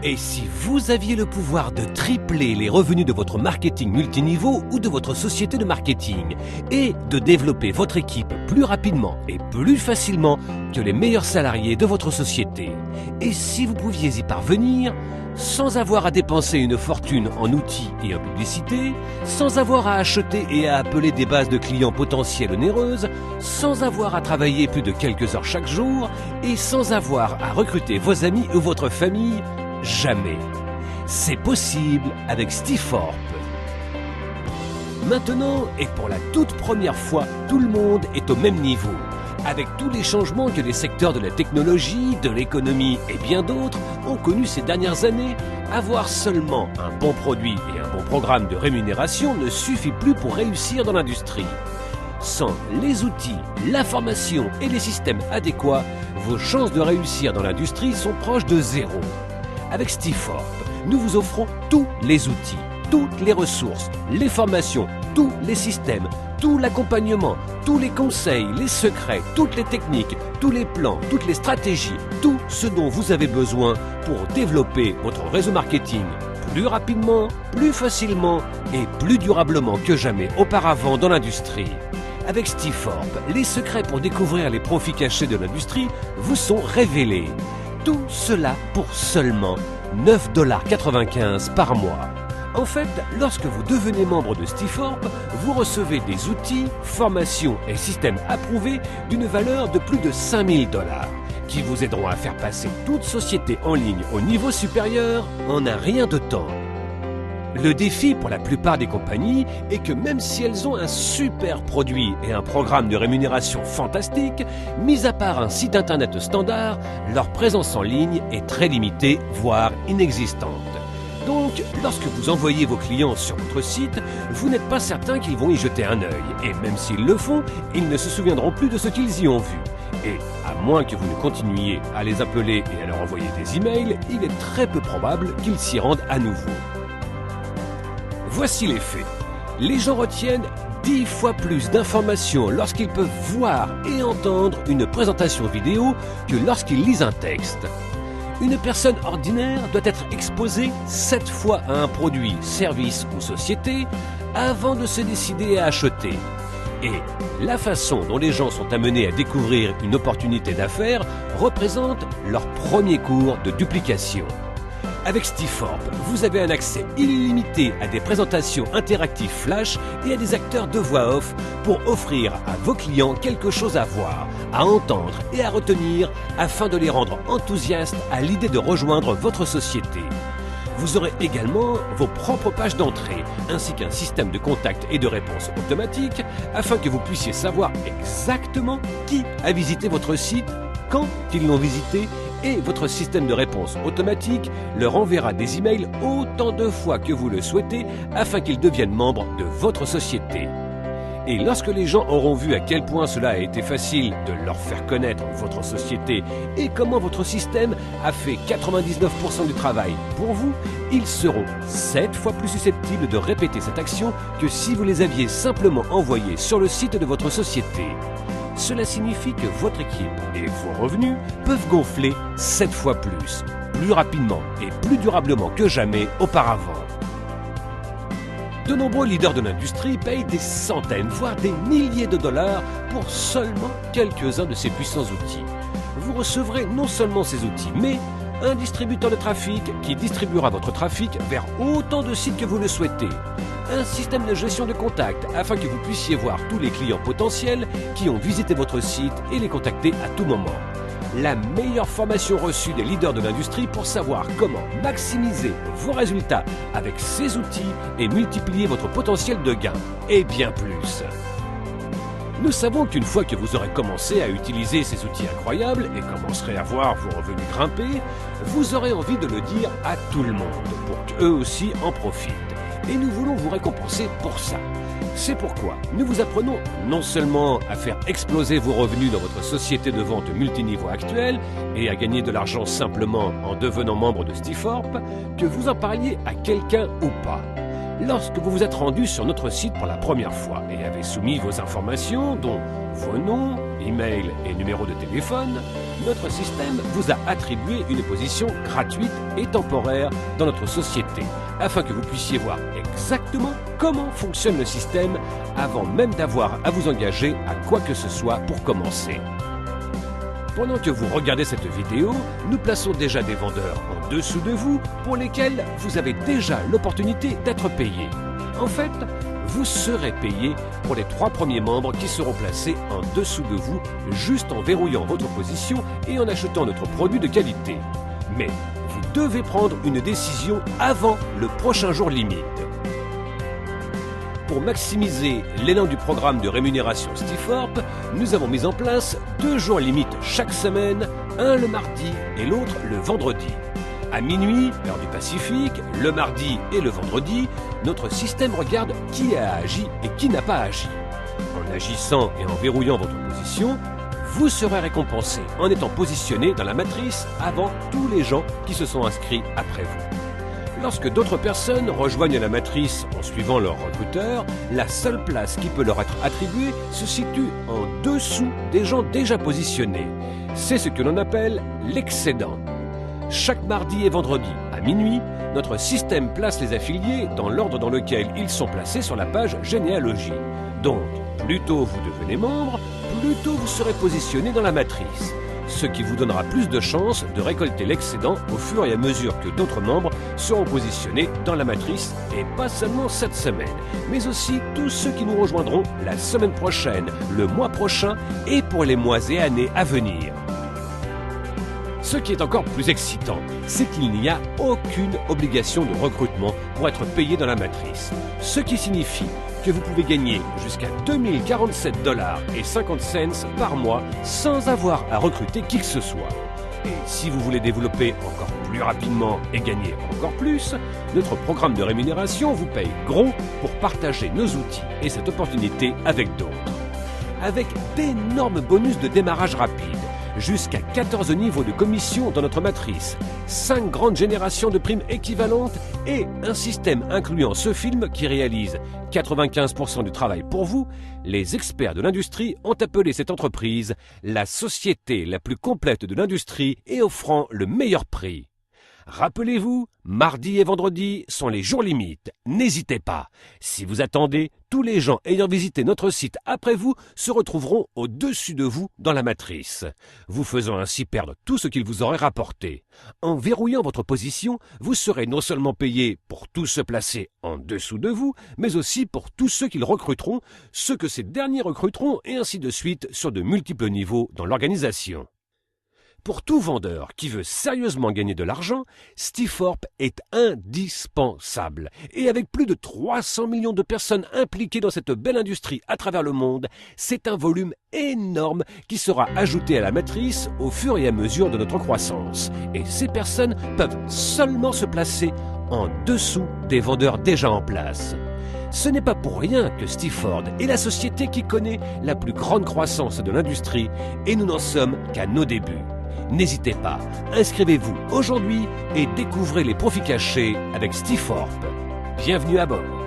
Et si vous aviez le pouvoir de tripler les revenus de votre marketing multiniveau ou de votre société de marketing et de développer votre équipe plus rapidement et plus facilement que les meilleurs salariés de votre société, et si vous pouviez y parvenir sans avoir à dépenser une fortune en outils et en publicité, sans avoir à acheter et à appeler des bases de clients potentiels onéreuses, sans avoir à travailler plus de quelques heures chaque jour et sans avoir à recruter vos amis ou votre famille, jamais. C'est possible avec Stiforp. Maintenant, et pour la toute première fois, tout le monde est au même niveau. Avec tous les changements que les secteurs de la technologie, de l'économie et bien d'autres ont connus ces dernières années, avoir seulement un bon produit et un bon programme de rémunération ne suffit plus pour réussir dans l'industrie. Sans les outils, la formation et les systèmes adéquats, vos chances de réussir dans l'industrie sont proches de zéro. Avec Stiforp, nous vous offrons tous les outils, toutes les ressources, les formations, tous les systèmes, tout l'accompagnement, tous les conseils, les secrets, toutes les techniques, tous les plans, toutes les stratégies, tout ce dont vous avez besoin pour développer votre réseau marketing plus rapidement, plus facilement et plus durablement que jamais auparavant dans l'industrie. Avec Stiforp, les secrets pour découvrir les profits cachés de l'industrie vous sont révélés. Tout cela pour seulement 9,95 $ par mois. En fait, lorsque vous devenez membre de Stiforp, vous recevez des outils, formations et systèmes approuvés d'une valeur de plus de 5 000 $ qui vous aideront à faire passer toute société en ligne au niveau supérieur en un rien de temps. Le défi pour la plupart des compagnies est que même si elles ont un super produit et un programme de rémunération fantastique, mis à part un site internet standard, leur présence en ligne est très limitée, voire inexistante. Donc, lorsque vous envoyez vos clients sur votre site, vous n'êtes pas certain qu'ils vont y jeter un œil. Et même s'ils le font, ils ne se souviendront plus de ce qu'ils y ont vu. Et à moins que vous ne continuiez à les appeler et à leur envoyer des emails, il est très peu probable qu'ils s'y rendent à nouveau. Voici les faits. Les gens retiennent 10 fois plus d'informations lorsqu'ils peuvent voir et entendre une présentation vidéo que lorsqu'ils lisent un texte. Une personne ordinaire doit être exposée 7 fois à un produit, service ou société avant de se décider à acheter. Et la façon dont les gens sont amenés à découvrir une opportunité d'affaires représente leur premier cours de duplication. Avec Stiforp, vous avez un accès illimité à des présentations interactives flash et à des acteurs de voix off pour offrir à vos clients quelque chose à voir, à entendre et à retenir afin de les rendre enthousiastes à l'idée de rejoindre votre société. Vous aurez également vos propres pages d'entrée ainsi qu'un système de contact et de réponse automatique afin que vous puissiez savoir exactement qui a visité votre site, quand ils l'ont visité, et votre système de réponse automatique leur enverra des emails autant de fois que vous le souhaitez afin qu'ils deviennent membres de votre société. Et lorsque les gens auront vu à quel point cela a été facile de leur faire connaître votre société et comment votre système a fait 99% du travail pour vous, ils seront 7 fois plus susceptibles de répéter cette action que si vous les aviez simplement envoyés sur le site de votre société. Cela signifie que votre équipe et vos revenus peuvent gonfler 7 fois plus rapidement et plus durablement que jamais auparavant. De nombreux leaders de l'industrie payent des centaines, voire des milliers de dollars pour seulement quelques-uns de ces puissants outils. Vous recevrez non seulement ces outils, mais un distributeur de trafic qui distribuera votre trafic vers autant de sites que vous le souhaitez. Un système de gestion de contacts afin que vous puissiez voir tous les clients potentiels qui ont visité votre site et les contacter à tout moment. La meilleure formation reçue des leaders de l'industrie pour savoir comment maximiser vos résultats avec ces outils et multiplier votre potentiel de gain, et bien plus. Nous savons qu'une fois que vous aurez commencé à utiliser ces outils incroyables et commencerez à voir vos revenus grimper, vous aurez envie de le dire à tout le monde pour qu'eux aussi en profitent. Et nous voulons vous récompenser pour ça. C'est pourquoi nous vous apprenons non seulement à faire exploser vos revenus dans votre société de vente multiniveau actuelle et à gagner de l'argent simplement en devenant membre de Stiforp, que vous en parliez à quelqu'un ou pas. Lorsque vous vous êtes rendu sur notre site pour la première fois et avez soumis vos informations, dont vos noms, email et numéro de téléphone, notre système vous a attribué une position gratuite et temporaire dans notre société, afin que vous puissiez voir exactement comment fonctionne le système avant même d'avoir à vous engager à quoi que ce soit pour commencer. Pendant que vous regardez cette vidéo, nous plaçons déjà des vendeurs en dessous de vous pour lesquels vous avez déjà l'opportunité d'être payé. En fait, vous serez payé pour les 3 premiers membres qui seront placés en dessous de vous juste en verrouillant votre position et en achetant notre produit de qualité. Mais vous devez prendre une décision avant le prochain jour limite. Pour maximiser l'élan du programme de rémunération Stiforp, nous avons mis en place 2 jours limites chaque semaine, un le mardi et l'autre le vendredi. À minuit, heure du Pacifique, le mardi et le vendredi, notre système regarde qui a agi et qui n'a pas agi. En agissant et en verrouillant votre position, vous serez récompensé en étant positionné dans la matrice avant tous les gens qui se sont inscrits après vous. Lorsque d'autres personnes rejoignent la matrice en suivant leur recruteur, la seule place qui peut leur être attribuée se situe en dessous des gens déjà positionnés. C'est ce que l'on appelle l'excédent. Chaque mardi et vendredi, à minuit, notre système place les affiliés dans l'ordre dans lequel ils sont placés sur la page généalogie. Donc, plus tôt vous devenez membre, plus tôt vous serez positionné dans la matrice. Ce qui vous donnera plus de chances de récolter l'excédent au fur et à mesure que d'autres membres seront positionnés dans la matrice, et pas seulement cette semaine, mais aussi tous ceux qui nous rejoindront la semaine prochaine, le mois prochain et pour les mois et années à venir. Ce qui est encore plus excitant, c'est qu'il n'y a aucune obligation de recrutement pour être payé dans la matrice, ce qui signifie que vous pouvez gagner jusqu'à 2047,50 $ par mois sans avoir à recruter qui que ce soit. Et si vous voulez développer encore plus rapidement et gagner encore plus, notre programme de rémunération vous paye gros pour partager nos outils et cette opportunité avec d'autres. Avec d'énormes bonus de démarrage rapide, jusqu'à 14 niveaux de commission dans notre matrice, 5 grandes générations de primes équivalentes et un système incluant ce film qui réalise 95% du travail pour vous, les experts de l'industrie ont appelé cette entreprise la société la plus complète de l'industrie et offrant le meilleur prix. Rappelez-vous, mardi et vendredi sont les jours limites. N'hésitez pas. Si vous attendez, tous les gens ayant visité notre site après vous se retrouveront au-dessus de vous dans la matrice, vous faisant ainsi perdre tout ce qu'ils vous auraient rapporté. En verrouillant votre position, vous serez non seulement payé pour tous se placer en dessous de vous, mais aussi pour tous ceux qu'ils recruteront, ceux que ces derniers recruteront et ainsi de suite sur de multiples niveaux dans l'organisation. Pour tout vendeur qui veut sérieusement gagner de l'argent, Stiforp est indispensable. Et avec plus de 300 millions de personnes impliquées dans cette belle industrie à travers le monde, c'est un volume énorme qui sera ajouté à la matrice au fur et à mesure de notre croissance. Et ces personnes peuvent seulement se placer en dessous des vendeurs déjà en place. Ce n'est pas pour rien que Stiforp est la société qui connaît la plus grande croissance de l'industrie et nous n'en sommes qu'à nos débuts. N'hésitez pas, inscrivez-vous aujourd'hui et découvrez les profits cachés avec Stiforp. Bienvenue à bord.